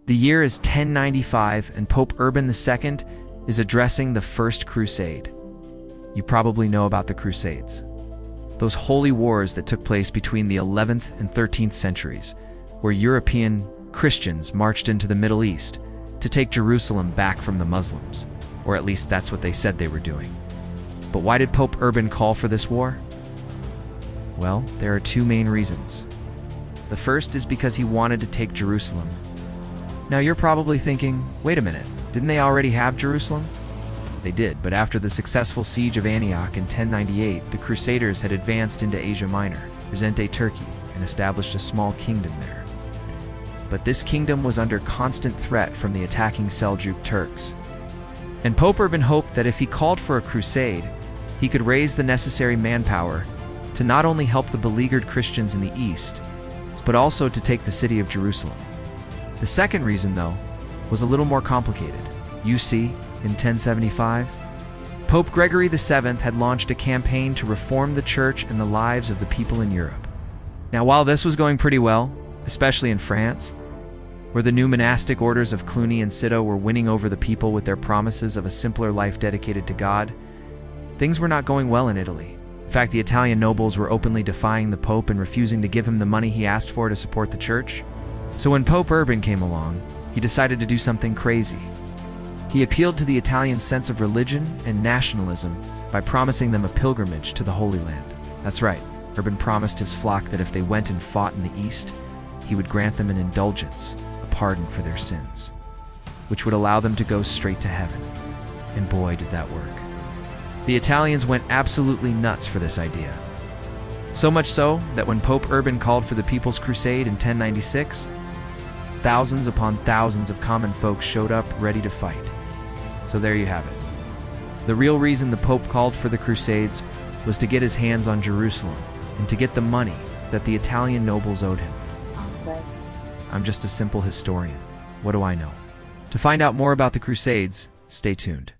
The year is 1095, and Pope Urban II is addressing the First Crusade. You probably know about the Crusades. Those holy wars that took place between the 11th and 13th centuries, where European Christians marched into the Middle East to take Jerusalem back from the Muslims, or at least that's what they said they were doing. But why did Pope Urban call for this war? Well, there are two main reasons. The first is because he wanted to take Jerusalem. Now you're probably thinking, wait a minute, didn't they already have Jerusalem? They did, but after the successful siege of Antioch in 1098, the Crusaders had advanced into Asia Minor, present-day Turkey, and established a small kingdom there. But this kingdom was under constant threat from the attacking Seljuk Turks. And Pope Urban hoped that if he called for a crusade, he could raise the necessary manpower to not only help the beleaguered Christians in the east, but also to take the city of Jerusalem. The second reason, though, was a little more complicated. You see, in 1075, Pope Gregory VII had launched a campaign to reform the church and the lives of the people in Europe. Now, while this was going pretty well, especially in France, where the new monastic orders of Cluny and Citeaux were winning over the people with their promises of a simpler life dedicated to God, things were not going well in Italy. In fact, the Italian nobles were openly defying the Pope and refusing to give him the money he asked for to support the church. So when Pope Urban came along, he decided to do something crazy. He appealed to the Italian sense of religion and nationalism by promising them a pilgrimage to the Holy Land. That's right, Urban promised his flock that if they went and fought in the east, he would grant them an indulgence, a pardon for their sins, which would allow them to go straight to heaven. And boy, did that work. The Italians went absolutely nuts for this idea. So much so that when Pope Urban called for the People's Crusade in 1096, thousands upon thousands of common folks showed up ready to fight. So there you have it. The real reason the Pope called for the Crusades was to get his hands on Jerusalem and to get the money that the Italian nobles owed him. I'm just a simple historian. What do I know? To find out more about the Crusades, stay tuned.